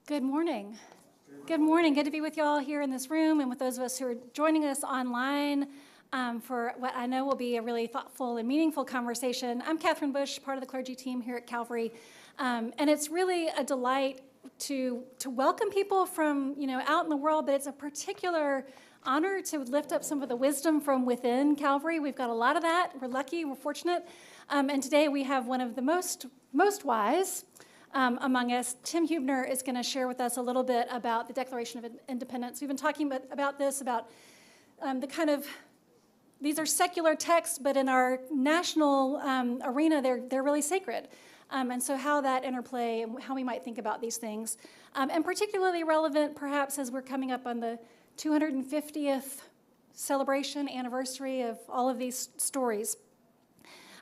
Good morning. Good morning. Good to be with you all here in this room and with those of us who are joining us online for what I know will be a really thoughtful and meaningful conversation. I'm Catherine Bush, part of the clergy team here at Calvary, and it's really a delight to welcome people from out in the world, but it's a particular honor to lift up some of the wisdom from within Calvary. We've got a lot of that. We're lucky. We're fortunate. And today we have one of the most wise among us. Tim Huebner is going to share with us a little bit about the Declaration of Independence. We've been talking about this, about the kind of, these are secular texts, but in our national arena, they're really sacred. And so how that interplay and how we might think about these things. And particularly relevant, perhaps, as we're coming up on the 250th celebration anniversary of all of these stories.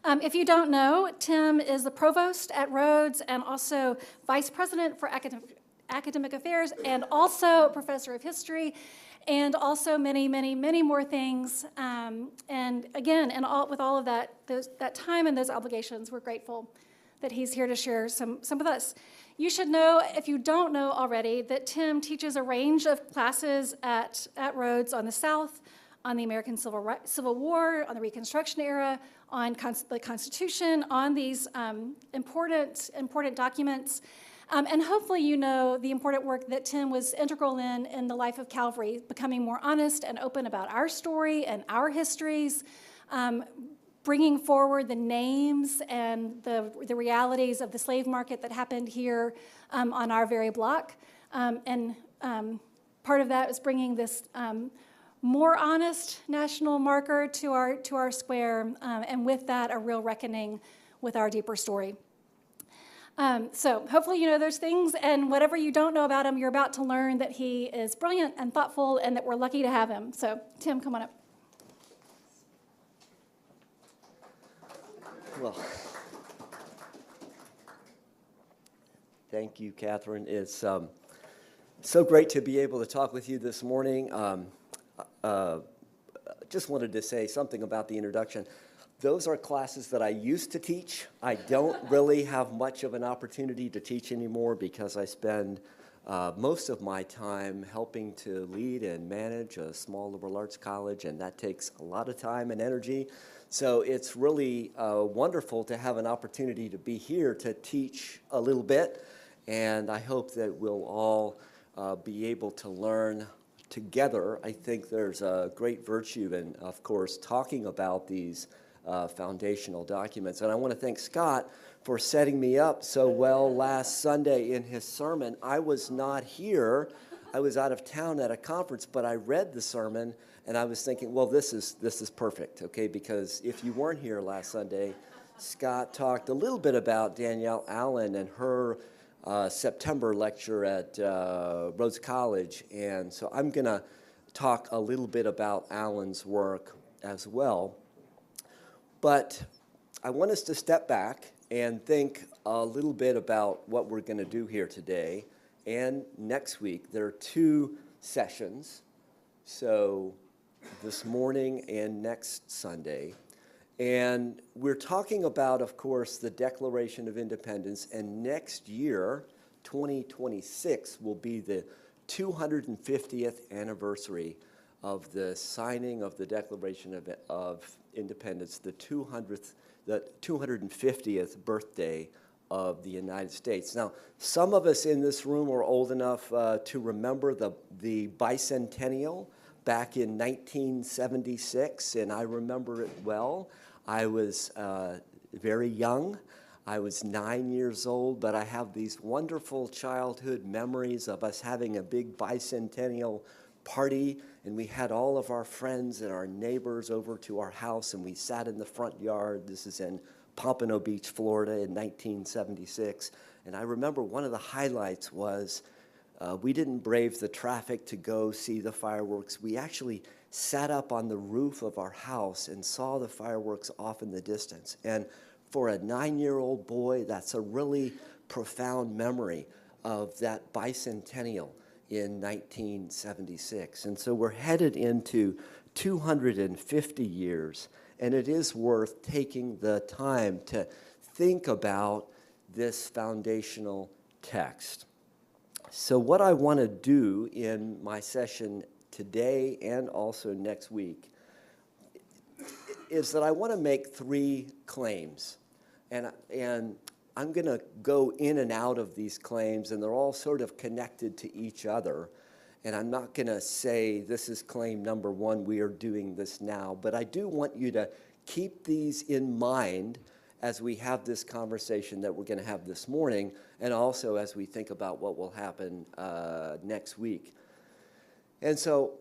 If you don't know, Tim is the provost at Rhodes and also vice president for academic affairs and also a professor of history and also many, many, many more things. And again, with all of that, that time and those obligations, we're grateful that he's here to share some with us. You should know, if you don't know already, that Tim teaches a range of classes at Rhodes on the South, on the American Civil War, on the Reconstruction era, on the Constitution, on these important documents. And hopefully you know the important work that Tim was integral in the life of Calvary, becoming more honest and open about our story and our histories, bringing forward the names and the realities of the slave market that happened here on our very block. And part of that is bringing this more honest national marker to our square, and with that, a real reckoning with our deeper story. So hopefully you know those things, and whatever you don't know about him, you're about to learn that he is brilliant and thoughtful, and that we're lucky to have him. So, Tim, come on up. Well, thank you, Catherine. It's so great to be able to talk with you this morning. Just wanted to say something about the introduction. Those are classes that I used to teach. I don't really have much of an opportunity to teach anymore because I spend most of my time helping to lead and manage a small liberal arts college, and that takes a lot of time and energy. So it's really wonderful to have an opportunity to be here to teach a little bit, and I hope that we'll all be able to learn together. I think there's a great virtue in, of course, talking about these foundational documents. And I want to thank Scott for setting me up so well last Sunday in his sermon. I was not here. I was out of town at a conference, but I read the sermon, and I was thinking, well, this is perfect, okay? Because if you weren't here last Sunday, Scott talked a little bit about Danielle Allen and her September lecture at Rhodes College, and so I'm going to talk a little bit about Allen's work as well. But I want us to step back and think a little bit about what we're going to do here today and next week. There are 2 sessions, so this morning and next Sunday. And we're talking about, of course, the Declaration of Independence, and next year, 2026, will be the 250th anniversary of the signing of the Declaration of Independence, the 250th birthday of the United States. Now, some of us in this room are old enough to remember the bicentennial back in 1976, and I remember it well. I was very young. I was 9 years old, but I have these wonderful childhood memories of us having a big bicentennial party, and we had all of our friends and our neighbors over to our house, and we sat in the front yard. This is in Pompano Beach, Florida in 1976, and I remember one of the highlights was we didn't brave the traffic to go see the fireworks. We actually sat up on the roof of our house and saw the fireworks off in the distance. And for a 9-year-old boy, that's a really profound memory of that bicentennial in 1976. And so we're headed into 250 years, and it is worth taking the time to think about this foundational text. So what I want to do in my session today and also next week is that I want to make 3 claims. And I'm going to go in and out of these claims, and they're all sort of connected to each other. And I'm not going to say this is claim number 1, we are doing this now. But I do want you to keep these in mind as we have this conversation that we're going to have this morning, and also as we think about what will happen next week. And so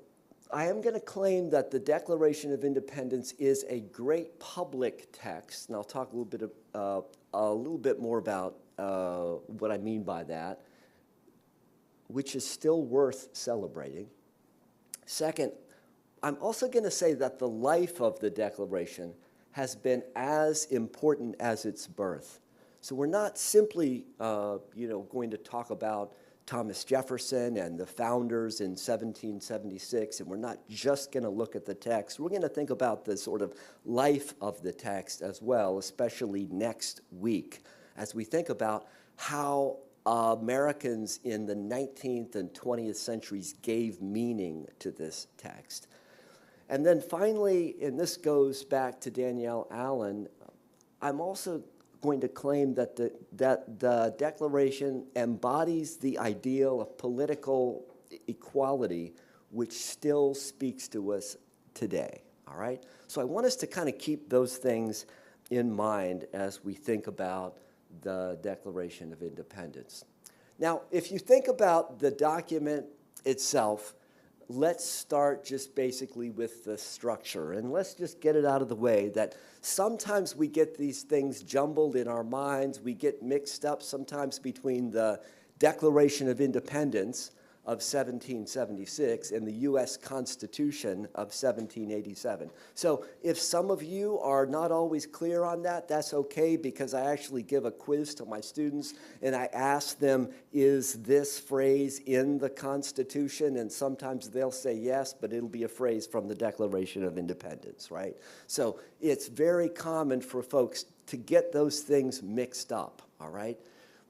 I am going to claim that the Declaration of Independence is a great public text, and I'll talk a little bit more about what I mean by that, which is still worth celebrating. Second, I'm also going to say that the life of the Declaration has been as important as its birth. So we're not simply, going to talk about Thomas Jefferson and the founders in 1776, and we're not just going to look at the text. We're going to think about the sort of life of the text as well, especially next week, as we think about how Americans in the 19th and 20th centuries gave meaning to this text. And then finally, and this goes back to Danielle Allen, I'm also going to claim that the Declaration embodies the ideal of political equality, which still speaks to us today, all right? So I want us to kind of keep those things in mind as we think about the Declaration of Independence. Now, if you think about the document itself, let's start just basically with the structure, and let's just get it out of the way that sometimes we get these things jumbled in our minds. We get mixed up sometimes between the Declaration of Independence of 1776 and the U.S. Constitution of 1787. So if some of you are not always clear on that, that's okay, because I actually give a quiz to my students and I ask them, is this phrase in the Constitution? And sometimes they'll say yes, but it'll be a phrase from the Declaration of Independence, right? So it's very common for folks to get those things mixed up, all right?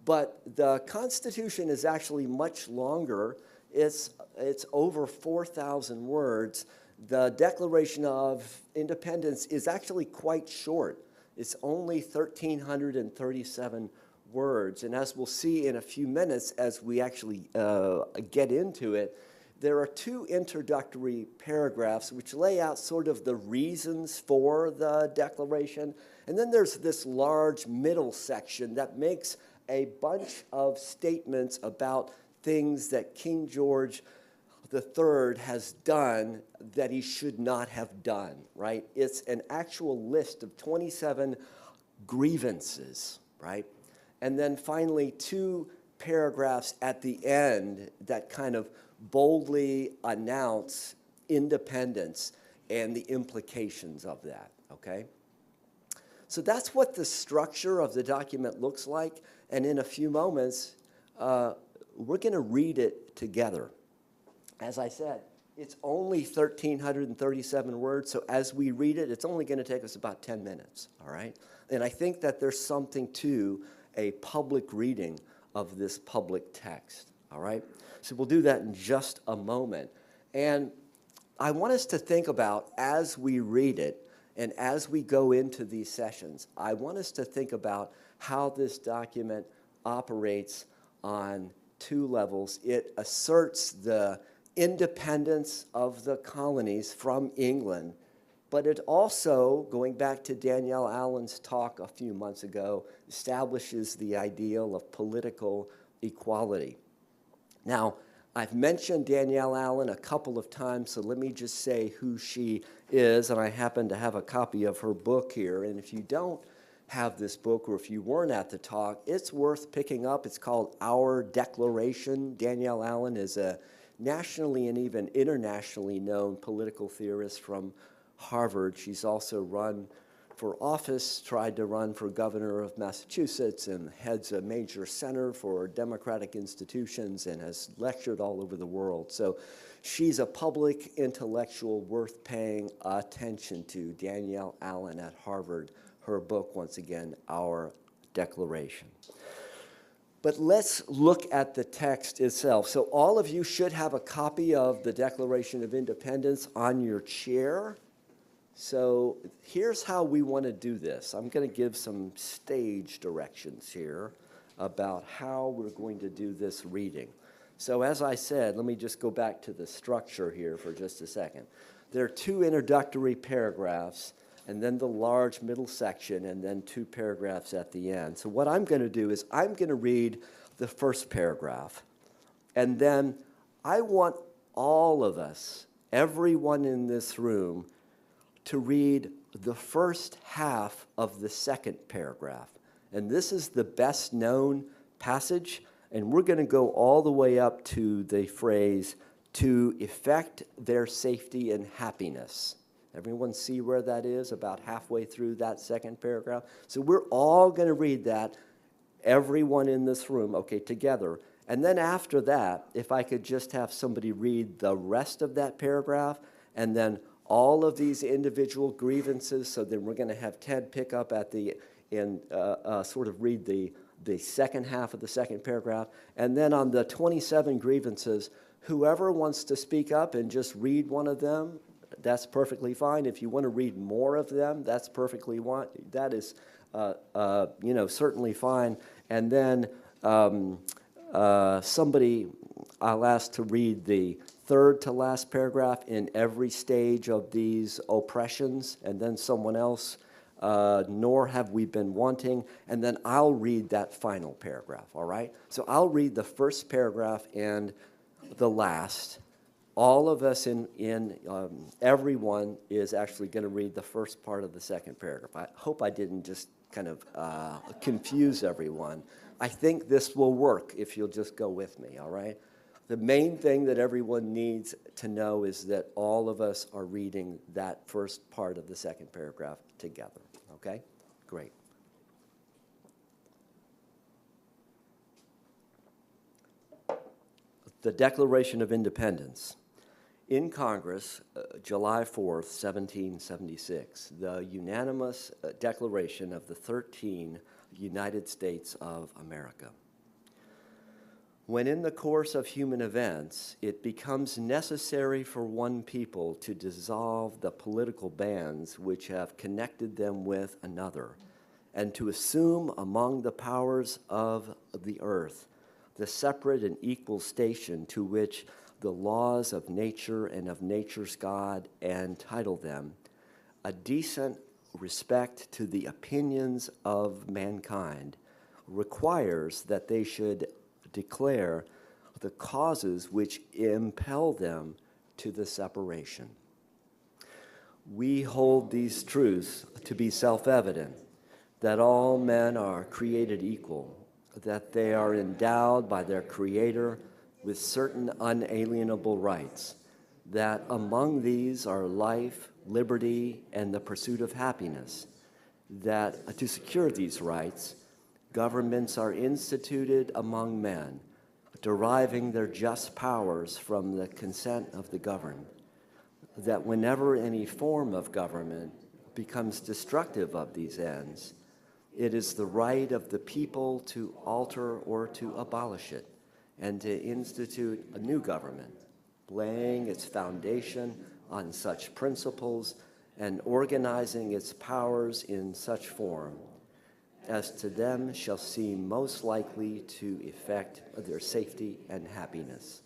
But the Constitution is actually much longer. It's over 4,000 words. The Declaration of Independence is actually quite short. It's only 1,337 words. And as we'll see in a few minutes, as we actually get into it, there are two introductory paragraphs which lay out sort of the reasons for the Declaration. And then there's this large middle section that makes a bunch of statements about things that King George III has done that he should not have done, right? It's an actual list of 27 grievances, right? And then finally, two paragraphs at the end that kind of boldly announce independence and the implications of that, okay? So that's what the structure of the document looks like, and in a few moments, we're going to read it together. As I said, it's only 1,337 words, so as we read it, it's only going to take us about 10 minutes, all right? And I think that there's something to a public reading of this public text, all right? So we'll do that in just a moment. And I want us to think about, as we read it and as we go into these sessions, I want us to think about how this document operates on two levels. It asserts the independence of the colonies from England, but it also, going back to Danielle Allen's talk a few months ago, establishes the ideal of political equality. Now, I've mentioned Danielle Allen a couple of times, so let me just say who she is, and I happen to have a copy of her book here, and if you don't have this book, or if you weren't at the talk, it's worth picking up. It's called Our Declaration. Danielle Allen is a nationally and even internationally known political theorist from Harvard. She's also run for office, tried to run for governor of Massachusetts, and heads a major center for democratic institutions and has lectured all over the world. So she's a public intellectual worth paying attention to. Danielle Allen at Harvard. Her book, once again, Our Declaration. But let's look at the text itself. So all of you should have a copy of the Declaration of Independence on your chair. So here's how we want to do this. I'm going to give some stage directions here about how we're going to do this reading. So as I said, let me just go back to the structure here for just a second. There are two introductory paragraphs, and then the large middle section, and then two paragraphs at the end. So what I'm going to do is I'm going to read the first paragraph, and then I want all of us, everyone in this room, to read the first half of the second paragraph. And this is the best known passage, and we're going to go all the way up to the phrase, to effect their safety and happiness. Everyone see where that is, about halfway through that second paragraph? So we're all going to read that, everyone in this room, okay, together. And then after that, if I could just have somebody read the rest of that paragraph, and then all of these individual grievances, so then we're going to have Ted pick up at the end, sort of read the second half of the second paragraph. And then on the 27 grievances, whoever wants to speak up and just read one of them, that's perfectly fine. If you want to read more of them, that's perfectly fine. That is, certainly fine. And then somebody I'll ask to read the third to last paragraph in every stage of these oppressions, and then someone else, nor have we been wanting, and then I'll read that final paragraph, all right? So I'll read the first paragraph and the last. All of us everyone is actually going to read the first part of the second paragraph. I hope I didn't just kind of confuse everyone. I think this will work if you'll just go with me, all right? The main thing that everyone needs to know is that all of us are reading that first part of the second paragraph together, okay? Great. The Declaration of Independence. In Congress, July 4th, 1776, the unanimous declaration of the 13 United States of America. When in the course of human events, it becomes necessary for one people to dissolve the political bands which have connected them with another, and to assume among the powers of the earth the separate and equal station to which the laws of nature and of nature's God entitle them, a decent respect to the opinions of mankind requires that they should declare the causes which impel them to the separation. We hold these truths to be self-evident, that all men are created equal, that they are endowed by their Creator with certain unalienable rights, that among these are life, liberty, and the pursuit of happiness, that to secure these rights, governments are instituted among men, deriving their just powers from the consent of the governed, that whenever any form of government becomes destructive of these ends, it is the right of the people to alter or to abolish it, and to institute a new government, laying its foundation on such principles and organizing its powers in such form as to them shall seem most likely to effect their safety and happiness.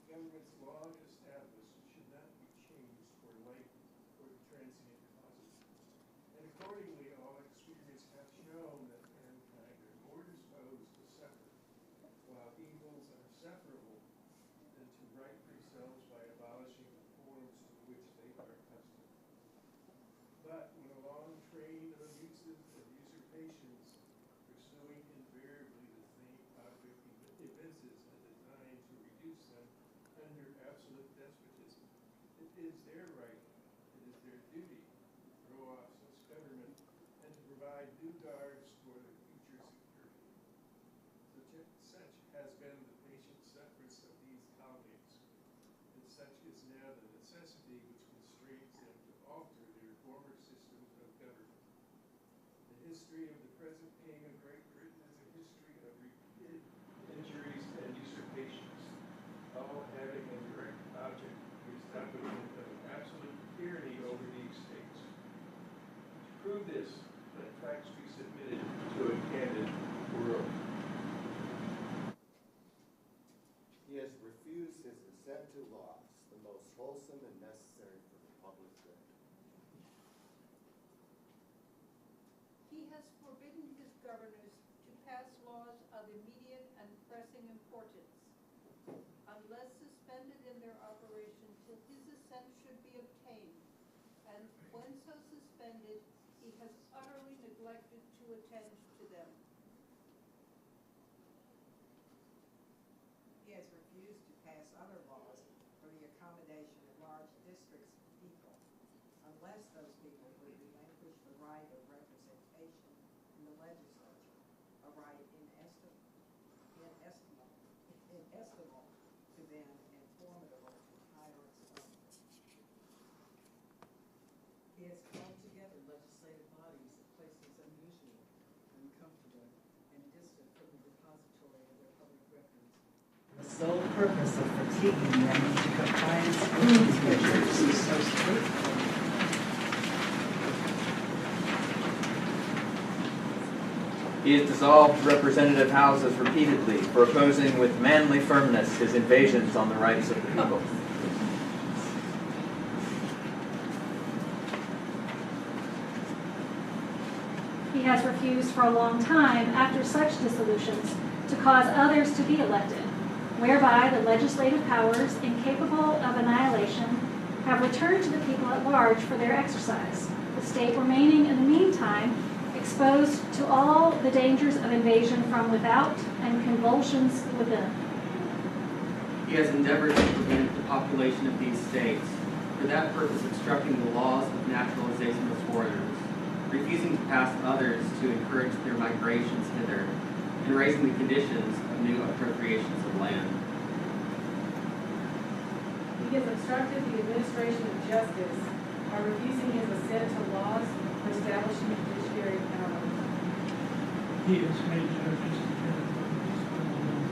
Government's long established should not be changed for life or the transient causes. And accordingly, all experience have shown that mankind are more disposed to suffer, while evils are sufferable, than to right themselves by abolishing the forms to which they are accustomed. But when a long train of abuses and usurpations, pursuing invariably the same object, evinces a design to reduce them under absolute despotism, it is their right, it is their duty to throw off such government and to provide new guards for their future security. Such has been the patient sufferance of these colleagues, and such is now the necessity which constrains them to alter their former systems of government. The history of the present King of Great Britain is a history of repeated injuries and usurpations, all having a direct object the establishment of an absolute tyranny over these states. To prove this, let facts be submitted to a candid world. He has refused his assent to laws, the most wholesome and necessary for the public good. He has forbidden his governors to pass laws of immediate and pressing importance, unless suspended in their operation till his assent should be obtained, and when so suspended, he has utterly neglected to attend to them. He has refused to pass other laws for the accommodation of large districts of people, unless those people would relinquish the right of representation in the legislature, a right inestimable to them and formidable to tyrants only. He has called together legislative bodies at places unusual, uncomfortable, and distant from the repository of their public records, the sole purpose of fatiguing them into compliance with these measures so strictly. He has dissolved representative houses repeatedly for opposing with manly firmness his invasions on the rights of the people. He has refused for a long time, after such dissolutions, to cause others to be elected, whereby the legislative powers, incapable of annihilation, have returned to the people at large for their exercise, the state remaining in the meantime exposed to all the dangers of invasion from without and convulsions within. He has endeavored to prevent the population of these states, for that purpose obstructing the laws of naturalization of foreigners, refusing to pass others to encourage their migrations hither, and raising the conditions of new appropriations of land. He has obstructed the administration of justice by refusing his assent to laws for establishing judiciary power, He has made judges and judges responsible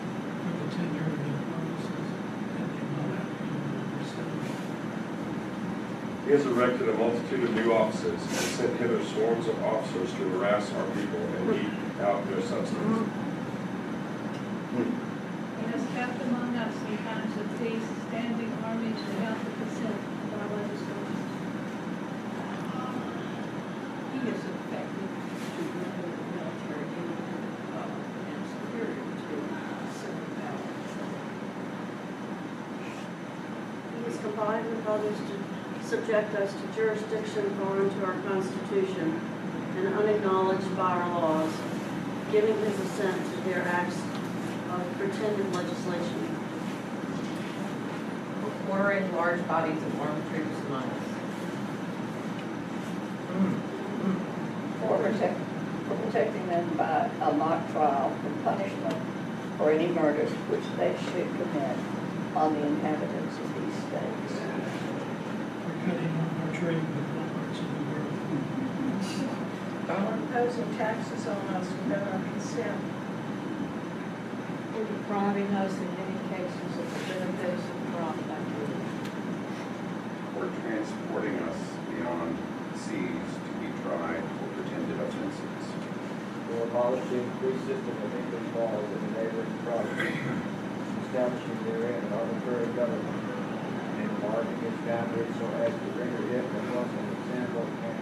for the tenure of their offices and the amount of established. He has erected a multitude of new offices and sent hither swarms of officers to harass our people and eat out their substance. He has kept among us in times of peace standing armies without the consent of our legislators. He is effective to render the military independent and superior to civil power. He has combined with others to subject us to jurisdiction foreign to our Constitution and unacknowledged by our laws, giving his assent to their acts of pretended legislation. Ordering large bodies of armed troops among us. For protecting them by a mock trial from punishment for any murders which they should commit on the inhabitants of these states. For cutting off our trade with all parts of the world. For imposing taxes on us without our consent. For depriving us in many cases of the benefits of prompt activity. For transporting us beyond seas to be tried for pretended offenses. For abolishing the free system of English laws in the neighboring provinces, establishing therein an arbitrary government, and enlarging its boundaries so as to render it a welcome example and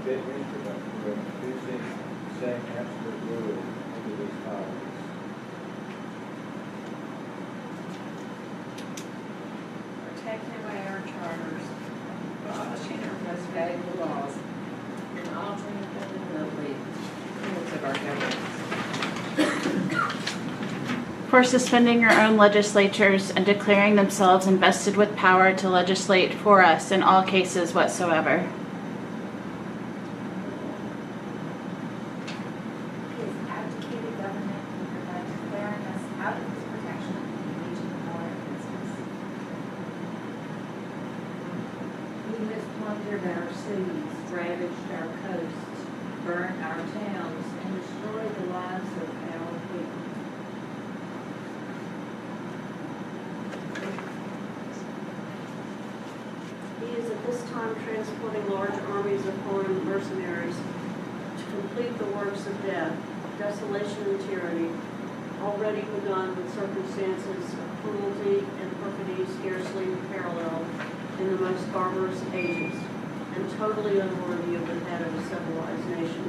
fit instrument for introducing the same absolute rule into these colonies. For taking away our charters, abolishing our most valuable laws, And altering fundamentally units of our government. For suspending your own legislatures and declaring themselves invested with power to legislate for us in all cases whatsoever. He has abdicated government by declaring us out of his protection and waging war against us. He has plundered our cities, ravaged our coasts, burned our towns, and destroyed the lives of our people. He is at this time transporting large armies of foreign mercenaries to complete the works of death, desolation, and tyranny, already begun with circumstances of cruelty and perfidy scarcely paralleled in the most barbarous ages, and totally unworthy of the head of a civilized nation.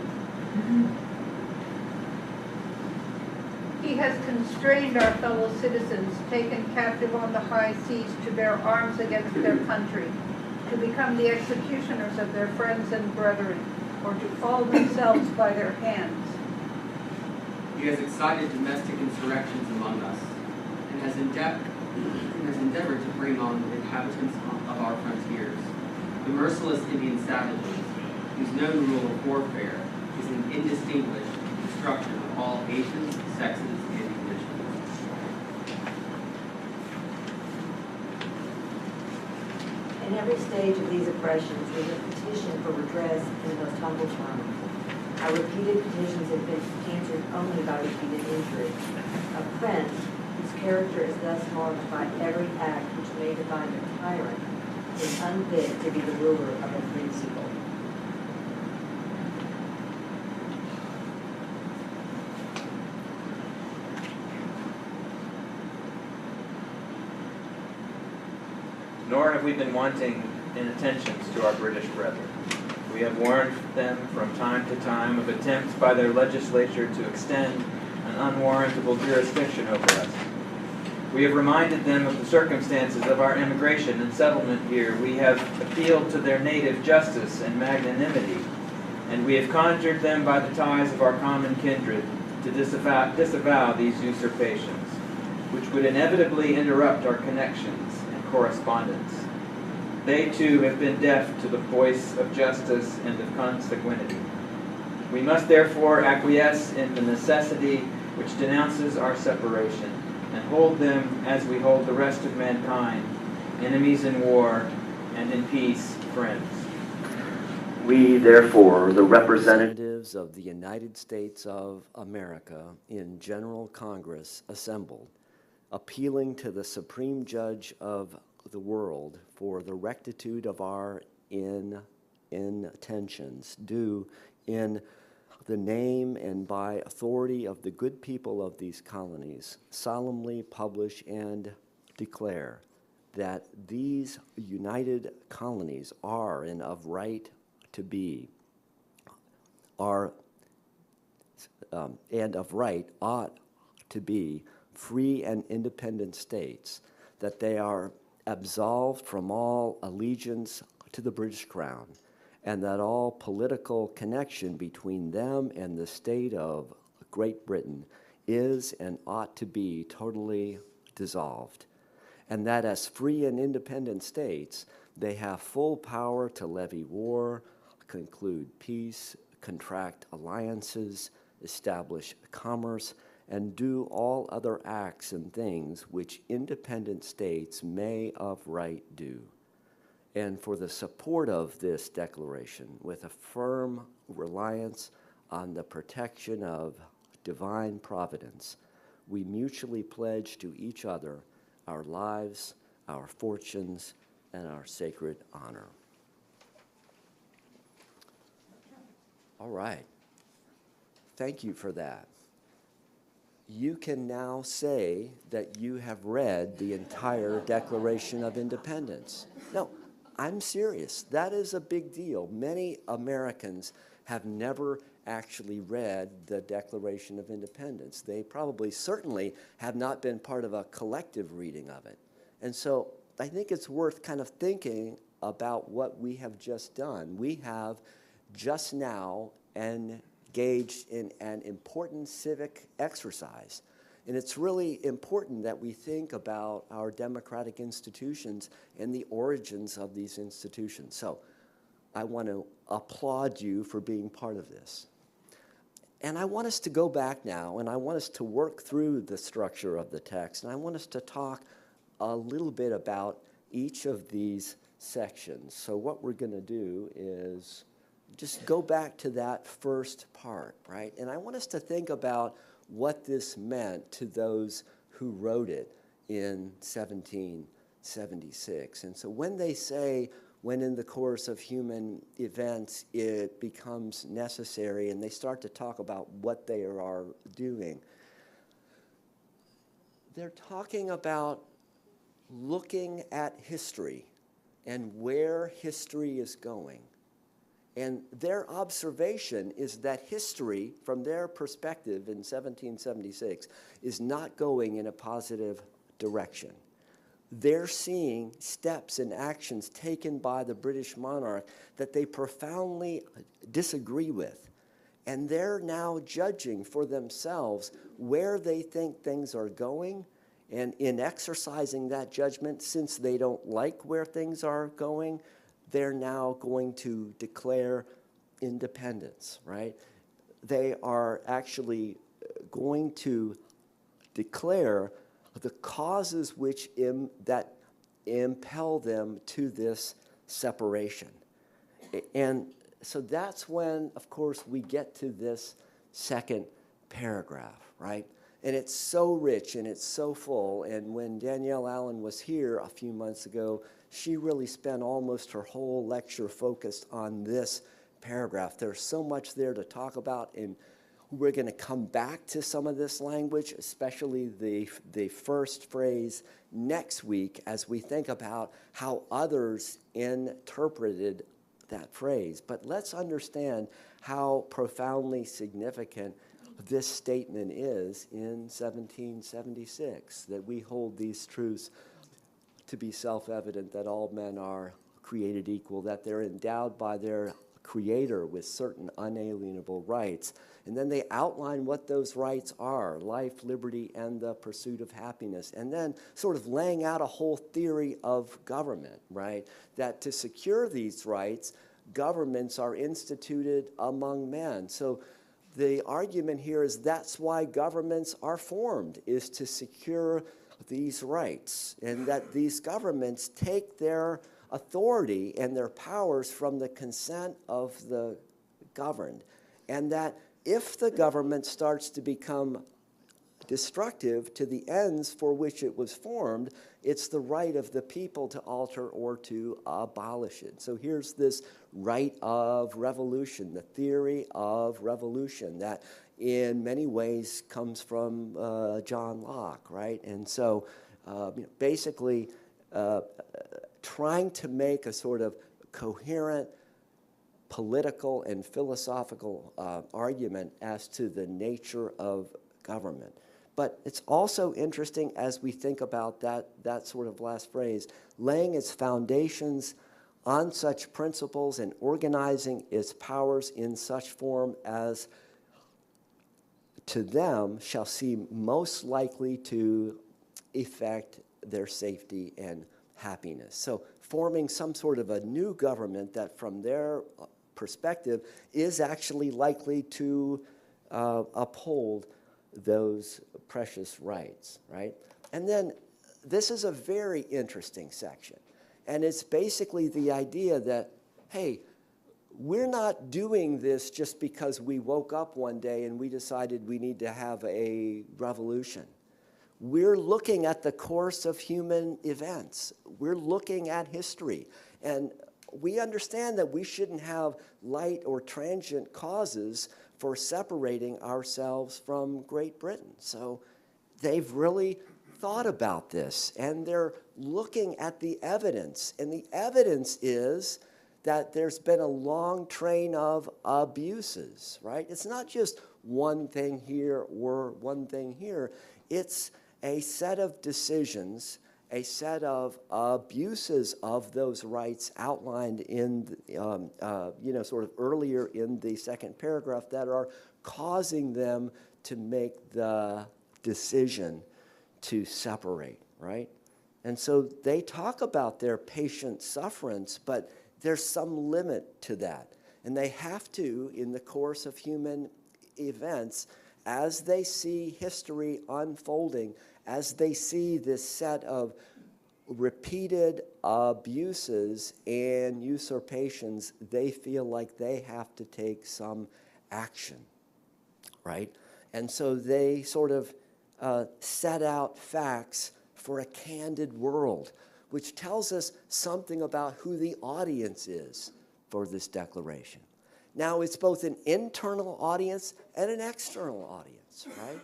He has constrained our fellow citizens, taken captive on the high seas to bear arms against their country, to become the executioners of their friends and brethren, or to fall themselves by their hands. He has excited domestic insurrections among us, and has endeavored to bring on the inhabitants of our frontiers, the merciless Indian savages, whose known rule of warfare is an indistinguished destruction of all ages, sexes, and conditions. In every stage of these oppressions, we have petitioned for redress in the most humble terms. Our repeated petitions have been answered only by repeated injury. A prince, whose character is thus marked by every act which may define a tyrant, is unfit to be the ruler of a free people. Nor have we been wanting in attentions to our British brethren. We have warned them from time to time of attempts by their legislature to extend an unwarrantable jurisdiction over us. We have reminded them of the circumstances of our immigration and settlement here. We have appealed to their native justice and magnanimity, and we have conjured them by the ties of our common kindred to disavow these usurpations, which would inevitably interrupt our connections and correspondence. They too have been deaf to the voice of justice and of consanguinity. We must therefore acquiesce in the necessity which denounces our separation, and hold them as we hold the rest of mankind, enemies in war, and in peace, friends. We, therefore, the representatives of the United States of America in General Congress assembled, appealing to the Supreme Judge of the world for the rectitude of our intentions, do in the name and by authority of the good people of these colonies, solemnly publish and declare that these united colonies are and of right to be, and of right ought to be free and independent states, that they are absolved from all allegiance to the British Crown, and that all political connection between them and the state of Great Britain is and ought to be totally dissolved, and that as free and independent states, they have full power to levy war, conclude peace, contract alliances, establish commerce, and do all other acts and things which independent states may of right do. And for the support of this declaration, with a firm reliance on the protection of divine providence, we mutually pledge to each other our lives, our fortunes, and our sacred honor. All right. Thank you for that. You can now say that you have read the entire Declaration of Independence. No, I'm serious. That is a big deal. Many Americans have never actually read the Declaration of Independence. They probably, certainly, have not been part of a collective reading of it. And so I think it's worth kind of thinking about what we have just done. We have just now engaged in an important civic exercise. And it's really important that we think about our democratic institutions and the origins of these institutions. So I want to applaud you for being part of this. And I want us to go back now, and I want us to work through the structure of the text, and I want us to talk a little bit about each of these sections. So what we're going to do is just go back to that first part, right? And I want us to think about what this meant to those who wrote it in 1776. And so when they say, when in the course of human events it becomes necessary, and they start to talk about what they are doing, they're talking about looking at history and where history is going. And their observation is that history, from their perspective in 1776, is not going in a positive direction. They're seeing steps and actions taken by the British monarch that they profoundly disagree with. And they're now judging for themselves where they think things are going. And in exercising that judgment, since they don't like where things are going, they're now going to declare independence, right? They are actually going to declare the causes which that impel them to this separation. And so that's when, of course, we get to this second paragraph, right? And it's so rich and it's so full. And when Danielle Allen was here a few months ago, she really spent almost her whole lecture focused on this paragraph. There's so much there to talk about, and we're going to come back to some of this language, especially the first phrase next week, as we think about how others interpreted that phrase. But let's understand how profoundly significant this statement is in 1776, that we hold these truths to be self-evident, that all men are created equal, that they're endowed by their Creator with certain unalienable rights. And then they outline what those rights are: life, liberty, and the pursuit of happiness. And then sort of laying out a whole theory of government, right? That to secure these rights, governments are instituted among men. So the argument here is that's why governments are formed, is to secure these rights, and that these governments take their authority and their powers from the consent of the governed, and that if the government starts to become destructive to the ends for which it was formed, it's the right of the people to alter or to abolish it. So here's this right of revolution, the theory of revolution that in many ways comes from John Locke, right? And so basically trying to make a sort of coherent political and philosophical argument as to the nature of government. But it's also interesting as we think about that sort of last phrase, laying its foundations on such principles and organizing its powers in such form as to them shall seem most likely to effect their safety and happiness. So forming some sort of a new government that from their perspective is actually likely to uphold those precious rights, right? And then this is a very interesting section. And it's basically the idea that, hey, we're not doing this just because we woke up one day and we decided we need to have a revolution. We're looking at the course of human events. We're looking at history. And we understand that we shouldn't have light or transient causes for separating ourselves from Great Britain. So they've really thought about this, and they're looking at the evidence. And the evidence is that there's been a long train of abuses, right? It's not just one thing here or one thing here. It's a set of decisions, a set of abuses of those rights outlined in, sort of earlier in the second paragraph that are causing them to make the decision to separate, right? And so they talk about their patient sufferance, but there's some limit to that. And they have to, in the course of human events, as they see history unfolding, as they see this set of repeated abuses and usurpations, they feel like they have to take some action, right? And so they sort of set out facts for a candid world, which tells us something about who the audience is for this declaration. Now, it's both an internal audience and an external audience, right?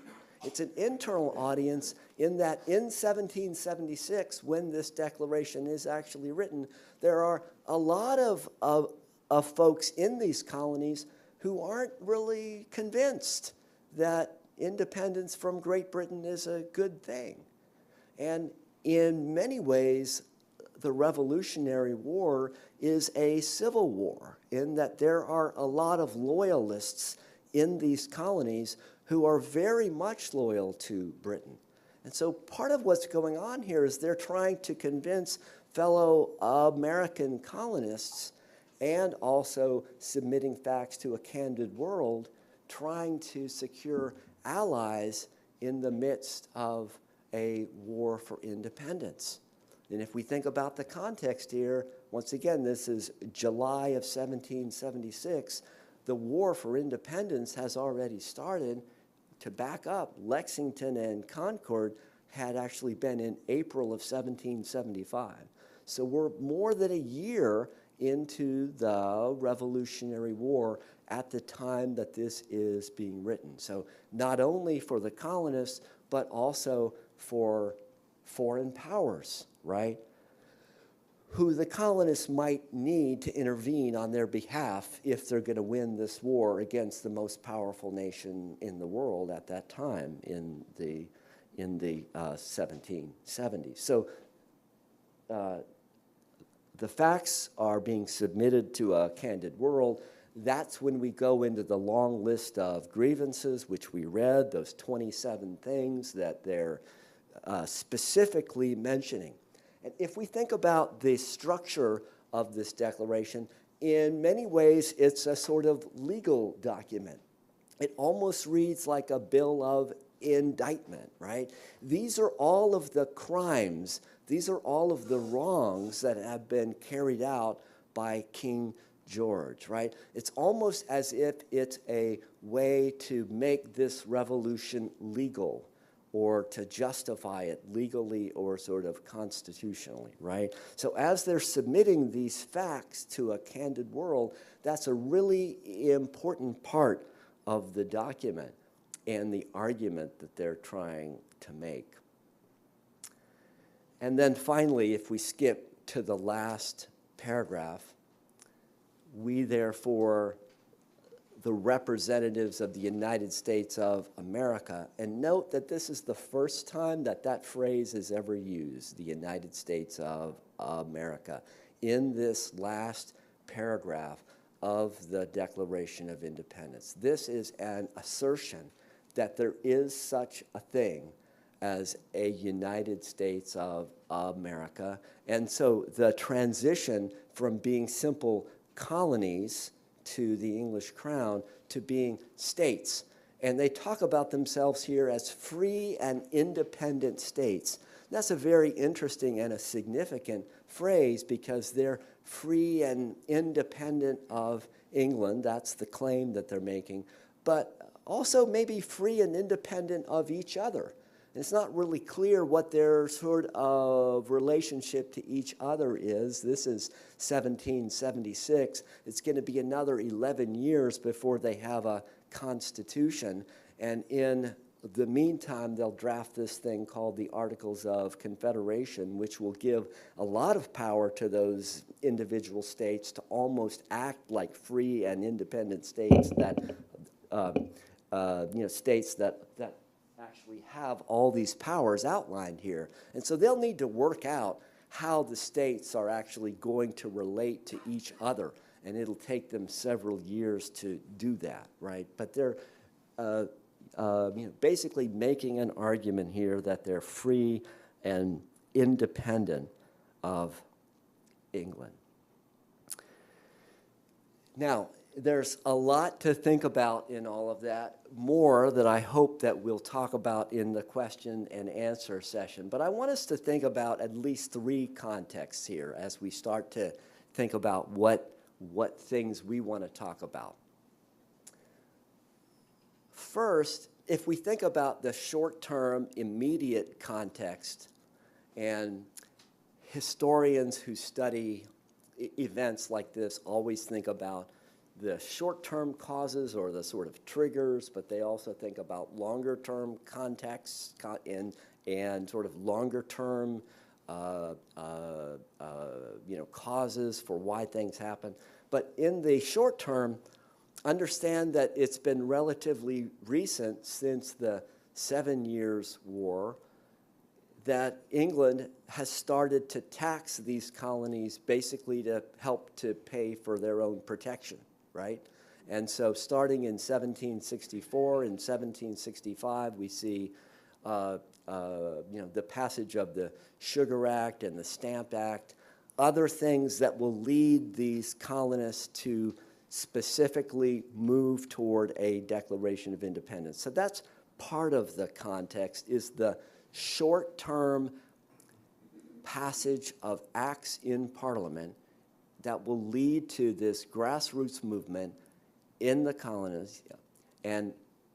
It's an internal audience in that in 1776, when this declaration is actually written, there are a lot of folks in these colonies who aren't really convinced that independence from Great Britain is a good thing. And in many ways, the Revolutionary War is a civil war in that there are a lot of loyalists in these colonies who are very much loyal to Britain. And so part of what's going on here is they're trying to convince fellow American colonists and also submitting facts to a candid world, trying to secure allies in the midst of a war for independence. And if we think about the context here, once again, this is July of 1776. The war for independence has already started. To back up, Lexington and Concord had actually been in April of 1775. So we're more than a year into the Revolutionary War at the time that this is being written. So not only for the colonists, but also for foreign powers, right? Who the colonists might need to intervene on their behalf if they're going to win this war against the most powerful nation in the world at that time in the 1770s. So the facts are being submitted to a candid world. That's when we go into the long list of grievances, which we read, those 27 things that they're specifically mentioning. And if we think about the structure of this declaration, in many ways it's a sort of legal document. It almost reads like a bill of indictment, right? These are all of the crimes, these are all of the wrongs that have been carried out by King George, right? It's almost as if it's a way to make this revolution legal or to justify it legally or sort of constitutionally, right? So as they're submitting these facts to a candid world, that's a really important part of the document and the argument that they're trying to make. And then finally, if we skip to the last paragraph, we therefore, the representatives of the United States of America, and note that this is the first time that that phrase is ever used, the United States of America, in this last paragraph of the Declaration of Independence. This is an assertion that there is such a thing as a United States of America. And so the transition from being simple colonies to the English crown to being states. And they talk about themselves here as free and independent states. That's a very interesting and a significant phrase because they're free and independent of England. That's the claim that they're making. But also maybe free and independent of each other. And it's not really clear what their sort of relationship to each other is. This is 1776. It's going to be another 11 years before they have a constitution. And in the meantime, they'll draft this thing called the Articles of Confederation, which will give a lot of power to those individual states to almost act like free and independent states that, states that actually have all these powers outlined here. And so they'll need to work out how the states are actually going to relate to each other. And it'll take them several years to do that, right? But they're basically making an argument here that they're free and independent of England. Now, there's a lot to think about in all of that, more that I hope that we'll talk about in the question and answer session. But I want us to think about at least three contexts here as we start to think about what things we want to talk about. First, if we think about the short-term, immediate context, and historians who study events like this always think about the short-term causes or the sort of triggers, but they also think about longer-term contexts and sort of longer-term causes for why things happen. But in the short term, understand that it's been relatively recent since the 7 Years' War that England has started to tax these colonies basically to help to pay for their own protection, right? And so starting in 1764 and 1765, we see the passage of the Sugar Act and the Stamp Act, other things that will lead these colonists to specifically move toward a Declaration of Independence. So that's part of the context, is the short-term passage of acts in Parliament that will lead to this grassroots movement in the colonies. And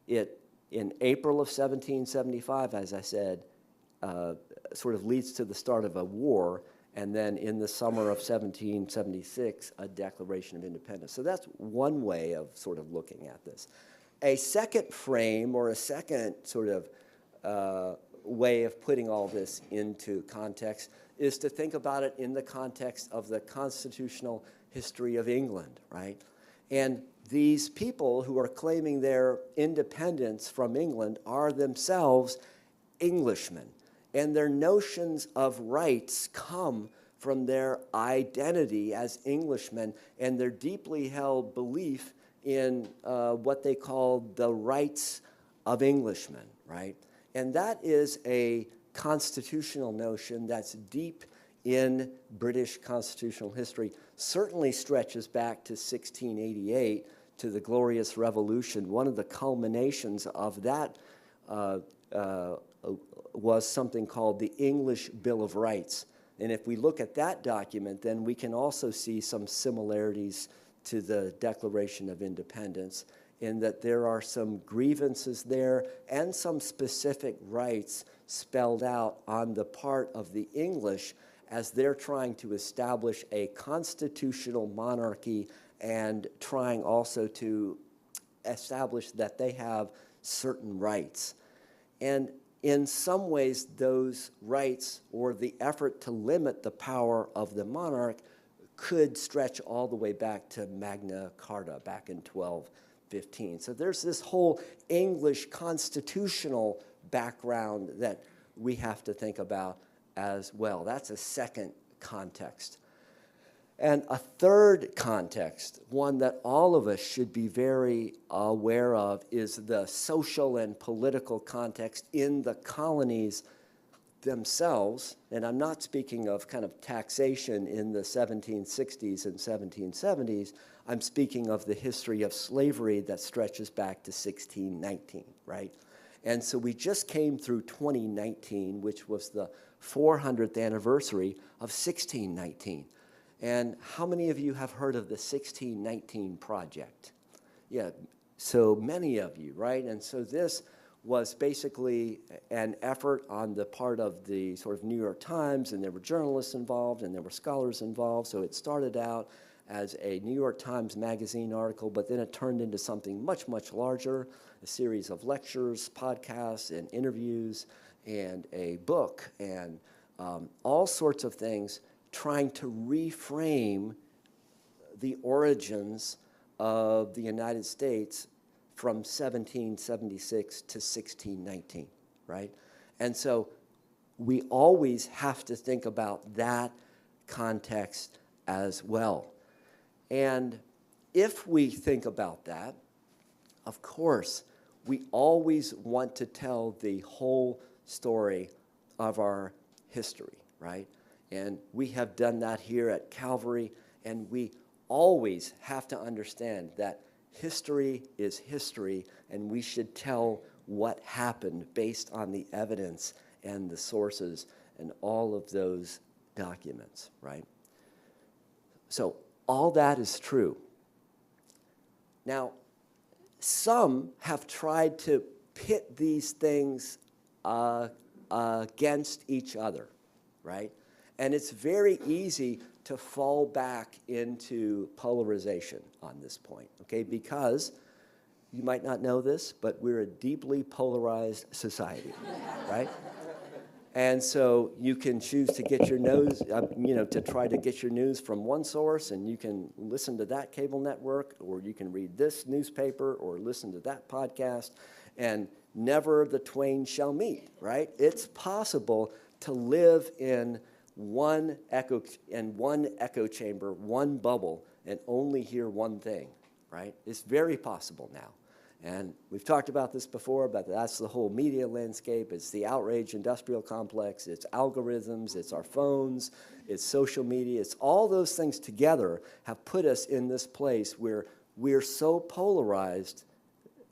it, in April of 1775, as I said, sort of leads to the start of a war, and then in the summer of 1776, a Declaration of Independence. So that's one way of sort of looking at this. A second frame, or a second sort of way of putting all this into context, is to think about it in the context of the constitutional history of England, right? And these people who are claiming their independence from England are themselves Englishmen. And their notions of rights come from their identity as Englishmen and their deeply held belief in what they call the rights of Englishmen, right? And that is a constitutional notion that's deep in British constitutional history, certainly stretches back to 1688, to the Glorious Revolution. One of the culminations of that was something called the English Bill of Rights. And if we look at that document, then we can also see some similarities to the Declaration of Independence in that there are some grievances there and some specific rights spelled out on the part of the English as they're trying to establish a constitutional monarchy and trying also to establish that they have certain rights. And in some ways, those rights or the effort to limit the power of the monarch could stretch all the way back to Magna Carta back in 1215. So there's this whole English constitutional background that we have to think about as well. That's a second context. And a third context, one that all of us should be very aware of, is the social and political context in the colonies themselves. And I'm not speaking of kind of taxation in the 1760s and 1770s. I'm speaking of the history of slavery that stretches back to 1619, right? And so we just came through 2019, which was the 400th anniversary of 1619. And how many of you have heard of the 1619 Project? Yeah, so many of you, right? And so this was basically an effort on the part of the sort of New York Times, and there were journalists involved, and there were scholars involved. So it started out as a New York Times Magazine article, but then it turned into something much, much larger, a series of lectures, podcasts, and interviews, and a book, and all sorts of things trying to reframe the origins of the United States from 1776 to 1619, right? And so we always have to think about that context as well. And if we think about that, of course, we always want to tell the whole story of our history, right? And we have done that here at Calvary, and we always have to understand that history is history, and we should tell what happened based on the evidence and the sources and all of those documents, right? So all that is true. Now, some have tried to pit these things against each other, right? And it's very easy to fall back into polarization on this point, okay? Because you might not know this, but we're a deeply polarized society, right? And so you can choose to get your news, to try to get your news from one source, and you can listen to that cable network, or you can read this newspaper, or listen to that podcast, and never the twain shall meet, right? It's possible to live in one echo chamber, one bubble, and only hear one thing, right? It's very possible now. And we've talked about this before, but that's the whole media landscape. It's the outrage industrial complex. It's algorithms. It's our phones. It's social media. It's all those things together have put us in this place where we're so polarized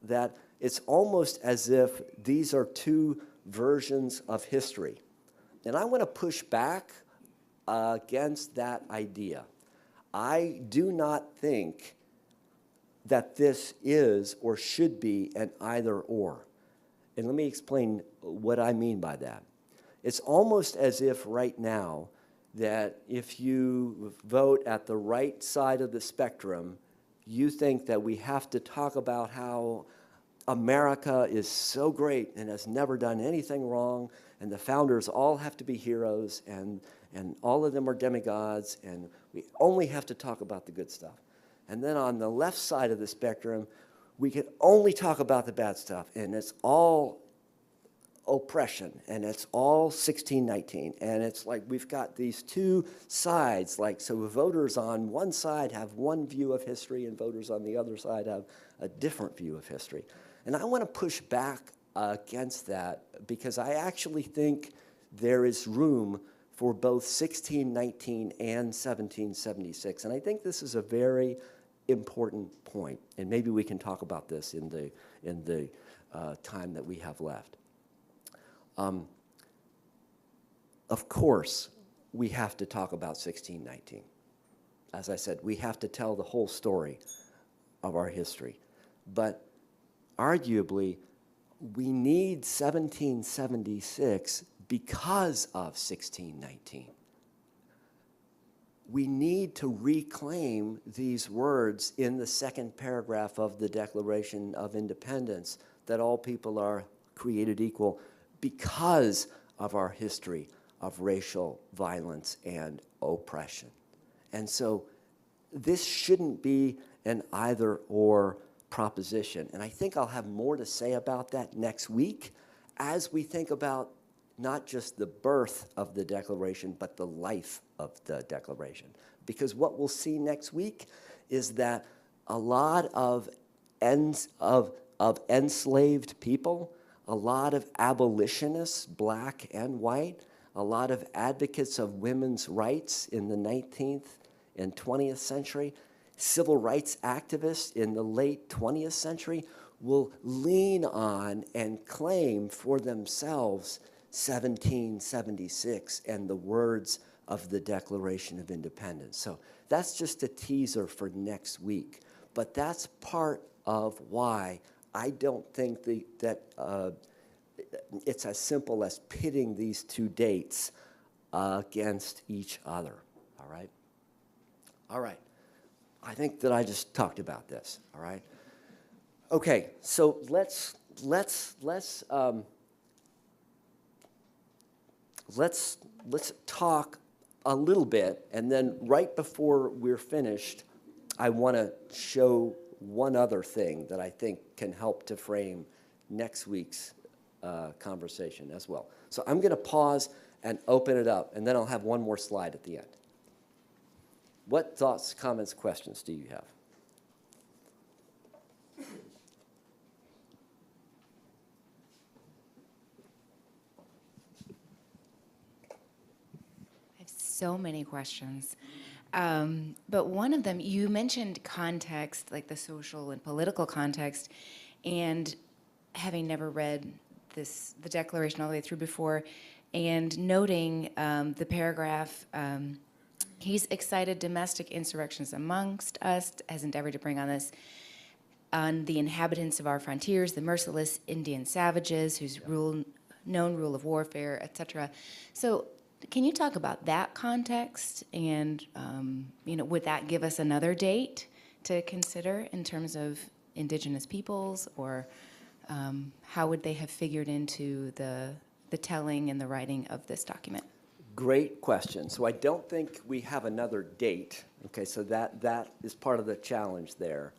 that it's almost as if these are two versions of history. And I want to push back against that idea. I do not think that this is or should be an either or. And let me explain what I mean by that. It's almost as if right now that if you vote at the right side of the spectrum, you think that we have to talk about how America is so great and has never done anything wrong, and the founders all have to be heroes, and all of them are demigods, and we only have to talk about the good stuff. And then on the left side of the spectrum, we can only talk about the bad stuff, and it's all oppression, and it's all 1619. And it's like we've got these two sides, like, so voters on one side have one view of history, and voters on the other side have a different view of history. And I want to push back against that, because I actually think there is room for both 1619 and 1776. And I think this is a very important point, and maybe we can talk about this in the time that we have left. Of course, we have to talk about 1619. As I said, we have to tell the whole story of our history. But arguably, we need 1776 because of 1619. We need to reclaim these words in the second paragraph of the Declaration of Independence, that all people are created equal because of our history of racial violence and oppression. And so this shouldn't be an either-or proposition. And I think I'll have more to say about that next week as we think about not just the birth of the Declaration, but the life of the Declaration. Because what we'll see next week is that a lot of enslaved people, a lot of abolitionists, black and white, a lot of advocates of women's rights in the 19th and 20th century, civil rights activists in the late 20th century will lean on and claim for themselves 1776 and the words of the Declaration of Independence. So that's just a teaser for next week. But that's part of why I don't think that it's as simple as pitting these two dates against each other, all right? All right. I think that I just talked about this, all right? Okay, so let's talk a little bit, and then right before we're finished, I want to show one other thing that I think can help to frame next week's conversation as well. So I'm going to pause and open it up, and then I'll have one more slide at the end. What thoughts, comments, questions do you have? I have so many questions. But one of them, you mentioned context, like the social and political context, and having never read the Declaration all the way through before, and noting the paragraph, he's excited domestic insurrections amongst us, has endeavored to bring on the inhabitants of our frontiers, the merciless Indian savages whose known rule of warfare, etc. So can you talk about that context, and would that give us another date to consider in terms of indigenous peoples, or how would they have figured into the telling and the writing of this document? Great question. So I don't think we have another date. Okay, so that is part of the challenge there.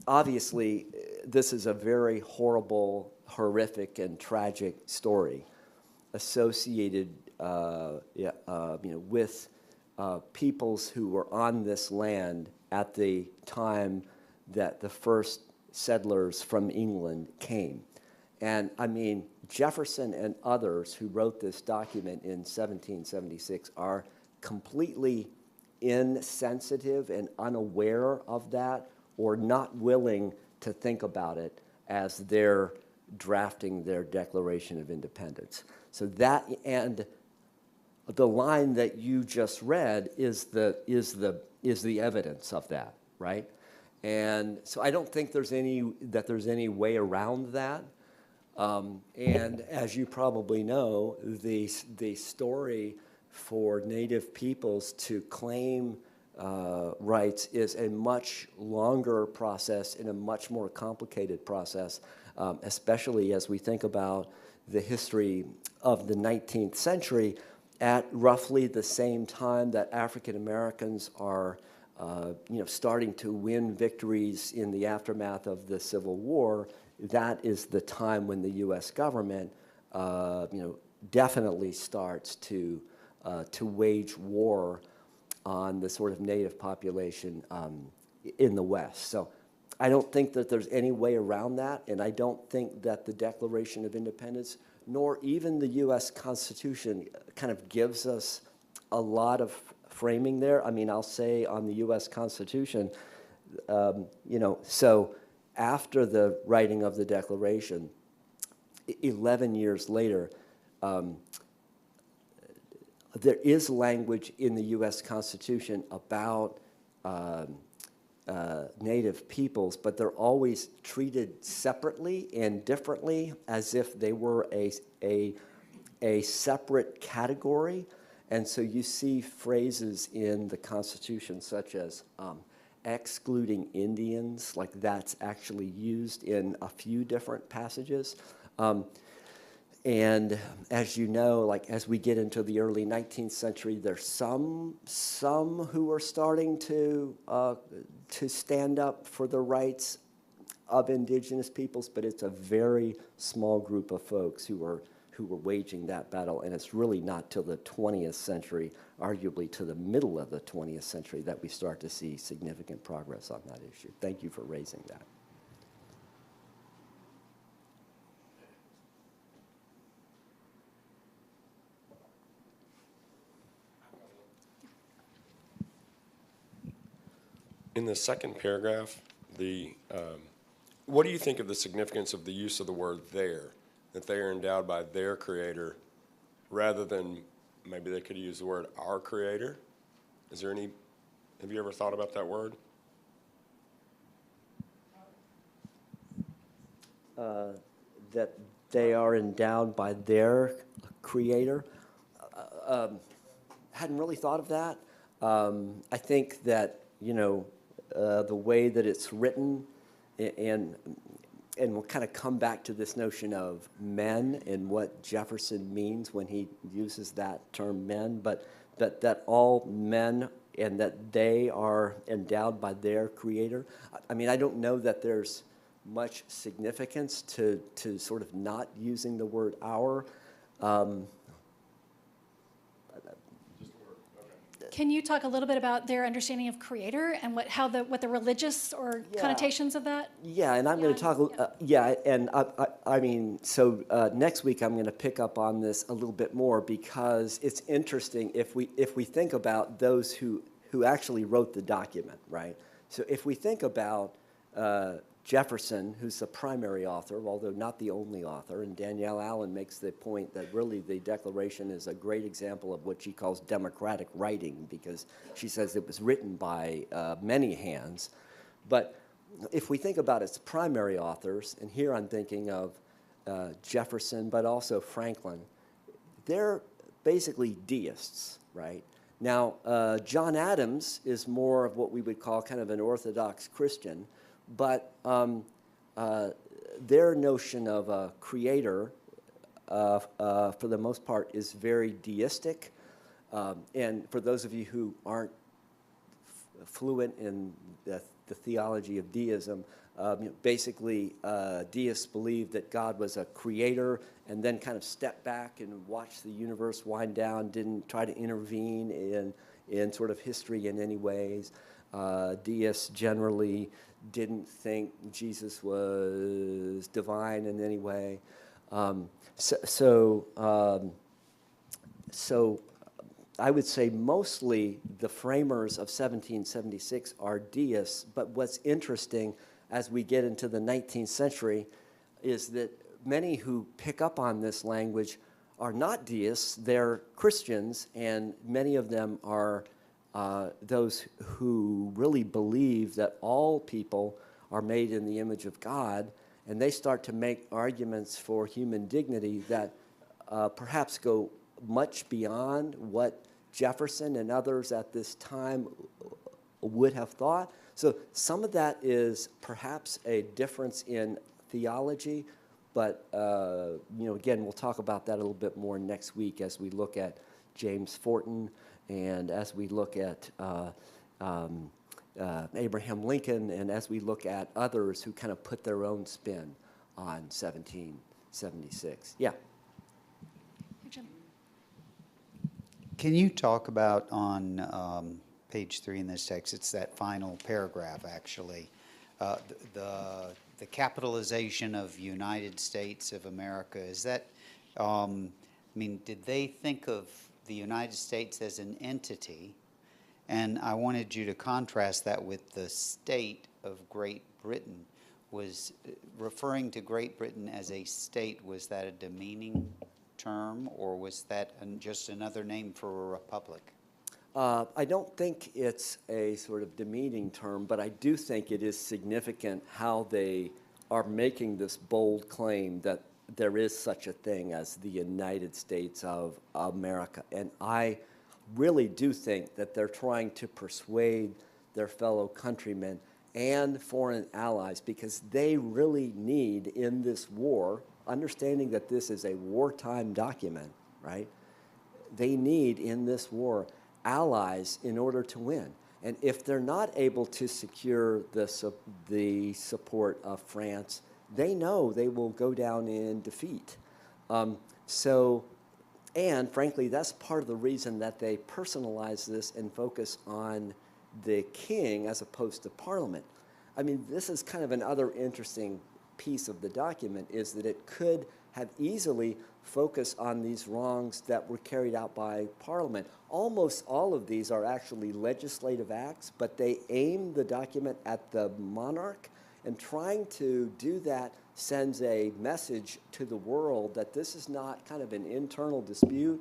Obviously, this is a very horrible, horrific, and tragic story associated, with peoples who were on this land at the time that the first settlers from England came. And I mean, Jefferson and others who wrote this document in 1776 are completely insensitive and unaware of that, or not willing to think about it as they're drafting their Declaration of Independence. So that, and the line that you just read is the evidence of that, right? And so I don't think there's any way around that. And as you probably know, the story for Native peoples to claim rights is a much longer process and a much more complicated process, especially as we think about the history of the 19th century at roughly the same time that African Americans are starting to win victories in the aftermath of the Civil War. That is the time when the U.S. government, definitely starts to wage war on the sort of Native population in the West. So I don't think that there's any way around that, and I don't think that the Declaration of Independence, nor even the U.S. Constitution, kind of gives us a lot of framing there. I mean, I'll say on the U.S. Constitution, So after the writing of the Declaration, 11 years later, there is language in the U.S. Constitution about Native peoples, but they're always treated separately and differently, as if they were a separate category. And so you see phrases in the Constitution such as excluding Indians, like that's actually used in a few different passages. And as you know, like as we get into the early 19th century, there's some who are starting to stand up for the rights of indigenous peoples, but it's a very small group of folks who were waging that battle, and it's really not till the 20th century, arguably to the middle of the 20th century, that we start to see significant progress on that issue. Thank you for raising that. In the second paragraph, what do you think of the significance of the use of the word "their"? That they are endowed by their Creator, rather than maybe they could use the word "our Creator"? Is there any? Have you ever thought about that word? That they are endowed by their Creator. Hadn't really thought of that. I think that the way that it's written, and we'll kind of come back to this notion of men and what Jefferson means when he uses that term men, but that all men and that they are endowed by their Creator. I mean, I don't know that there's much significance to sort of not using the word our. Can you talk a little bit about their understanding of Creator and what the religious or connotations of that? Yeah, and I'm going to talk. I mean, so next week I'm going to pick up on this a little bit more, because it's interesting if we think about those who actually wrote the document, right? So if we think about Jefferson, who's the primary author, although not the only author, and Danielle Allen makes the point that really the Declaration is a great example of what she calls democratic writing, because she says it was written by many hands. But if we think about its primary authors, and here I'm thinking of Jefferson, but also Franklin, they're basically deists, right? Now, John Adams is more of what we would call kind of an Orthodox Christian, but their notion of a creator, for the most part, is very deistic. And for those of you who aren't fluent in the theology of deism, basically deists believe that God was a creator and then kind of stepped back and watched the universe wind down, didn't try to intervene in sort of history in any ways. Deists generally didn't think Jesus was divine in any way. So I would say mostly the framers of 1776 are deists, but what's interesting as we get into the 19th century is that many who pick up on this language are not deists, they're Christians, and many of them are those who really believe that all people are made in the image of God, and they start to make arguments for human dignity that perhaps go much beyond what Jefferson and others at this time would have thought. So some of that is perhaps a difference in theology, but again, we'll talk about that a little bit more next week as we look at James Forten and as we look at Abraham Lincoln, and as we look at others who kind of put their own spin on 1776. Yeah. Jim. Can you talk about on page 3 in this text, it's that final paragraph actually, the capitalization of United States of America, is that, did they think of the United States as an entity? And I wanted you to contrast that with the state of Great Britain. Was referring to Great Britain as a state, was that a demeaning term, or was that just another name for a republic? I don't think it's a sort of demeaning term, but I do think it is significant how they are making this bold claim that there is such a thing as the United States of America. And I really do think that they're trying to persuade their fellow countrymen and foreign allies, because they really need in this war, understanding that this is a wartime document, right? They need in this war allies in order to win. And if they're not able to secure the support of France, they know they will go down in defeat. And frankly, that's part of the reason that they personalize this and focus on the king as opposed to Parliament. I mean, this is kind of another interesting piece of the document, is that it could have easily focused on these wrongs that were carried out by Parliament. Almost all of these are actually legislative acts, but they aim the document at the monarch, and trying to do that sends a message to the world that this is not kind of an internal dispute,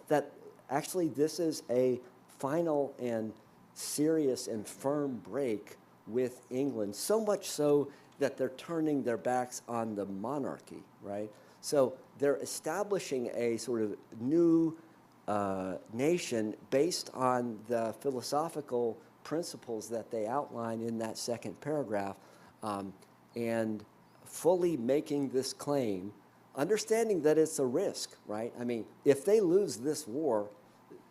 that actually this is a final and serious and firm break with England, so much so that they're turning their backs on the monarchy, right? So they're establishing a sort of new nation based on the philosophical principles that they outline in that second paragraph, and fully making this claim, understanding that it's a risk, right? I mean, if they lose this war,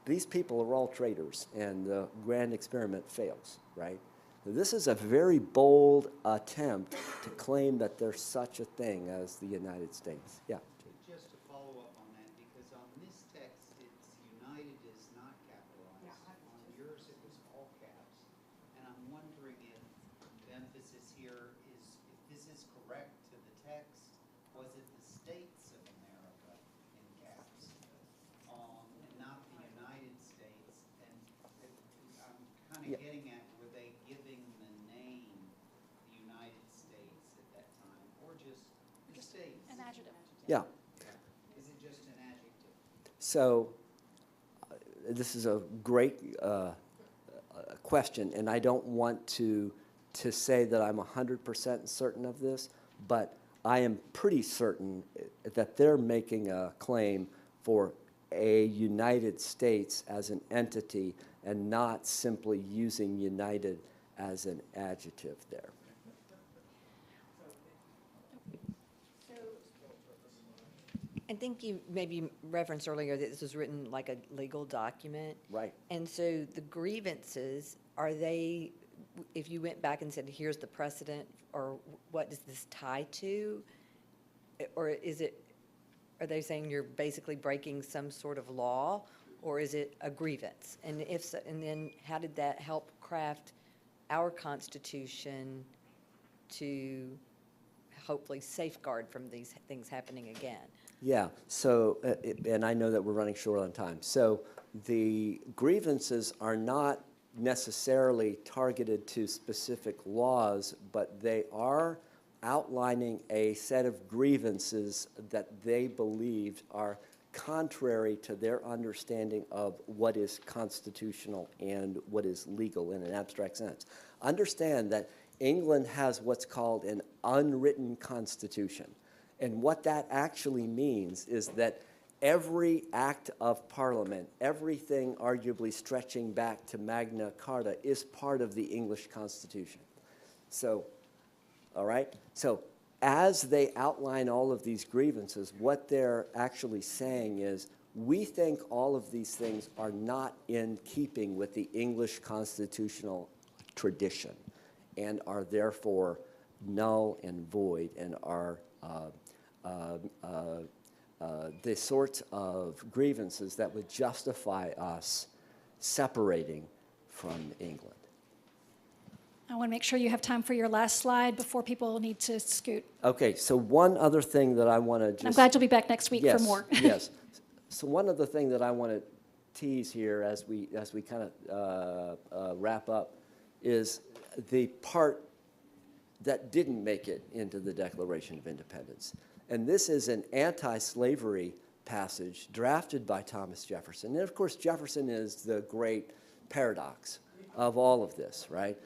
these people are all traitors, and the grand experiment fails, right? This is a very bold attempt to claim that there's such a thing as the United States. Yeah. Just to follow up on that, because on this text, it's United is not capitalized. On yours, it was all caps. And I'm wondering if the emphasis here is, if this is correct to the text, was it the states of America in caps, and not the United States? And I'm kind of getting at, were they giving the name the United States at that time, or just the states? An adjective. Yeah. Is it just an adjective? So this is a great question, and I don't want to say that I'm 100% certain of this, but I am pretty certain that they're making a claim for a United States as an entity and not simply using United as an adjective there. I think you maybe referenced earlier that this was written like a legal document. Right. And so the grievances, are they, if you went back and said, here's the precedent, or what does this tie to? Or is it, are they saying you're basically breaking some sort of law, or is it a grievance? And if so, and then how did that help craft our Constitution to hopefully safeguard from these things happening again? Yeah, so, and I know that we're running short on time. So the grievances are not necessarily targeted to specific laws, but they are outlining a set of grievances that they believed are contrary to their understanding of what is constitutional and what is legal in an abstract sense. Understand that England has what's called an unwritten constitution. And what that actually means is that every act of Parliament, everything arguably stretching back to Magna Carta, is part of the English Constitution. So, all right? So as they outline all of these grievances, what they're actually saying is, we think all of these things are not in keeping with the English constitutional tradition and are therefore null and void and are the sorts of grievances that would justify us separating from England. I want to make sure you have time for your last slide before people need to scoot. Okay, so one other thing that I want to just... I'm glad you'll be back next week for more. Yes. So one other thing that I want to tease here as we kind of wrap up is the part that didn't make it into the Declaration of Independence. And this is an anti-slavery passage drafted by Thomas Jefferson. And of course, Jefferson is the great paradox of all of this, right?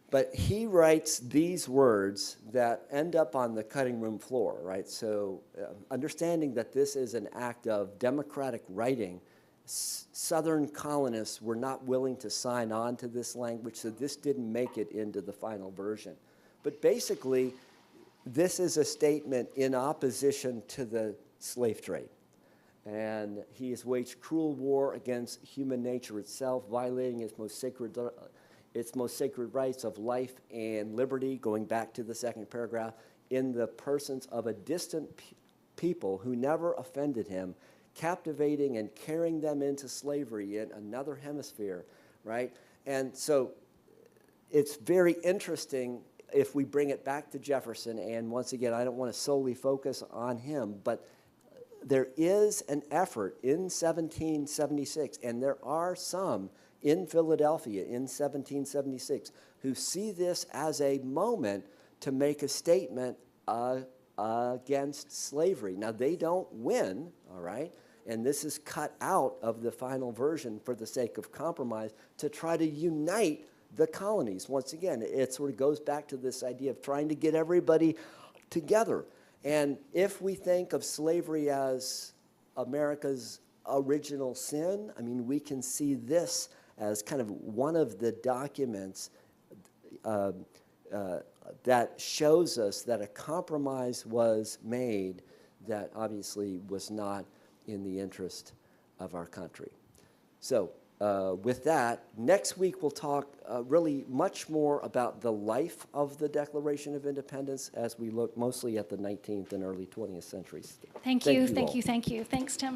But he writes these words that end up on the cutting room floor, right? So understanding that this is an act of democratic writing, Southern colonists were not willing to sign on to this language, so this didn't make it into the final version. But basically, this is a statement in opposition to the slave trade. And he has waged cruel war against human nature itself, violating its most sacred rights of life and liberty, going back to the second paragraph, in the persons of a distant people who never offended him, captivating and carrying them into slavery in another hemisphere, right? And so it's very interesting if we bring it back to Jefferson, and once again, I don't want to solely focus on him, but there is an effort in 1776, and there are some in Philadelphia in 1776 who see this as a moment to make a statement against slavery. Now, they don't win, all right? And this is cut out of the final version for the sake of compromise to try to unite the colonies. Once again, it sort of goes back to this idea of trying to get everybody together. And if we think of slavery as America's original sin, I mean, we can see this as kind of one of the documents that shows us that a compromise was made that obviously was not in the interest of our country. So with that, next week we'll talk really much more about the life of the Declaration of Independence as we look mostly at the 19th and early 20th centuries. Thank you. Thanks, Tim.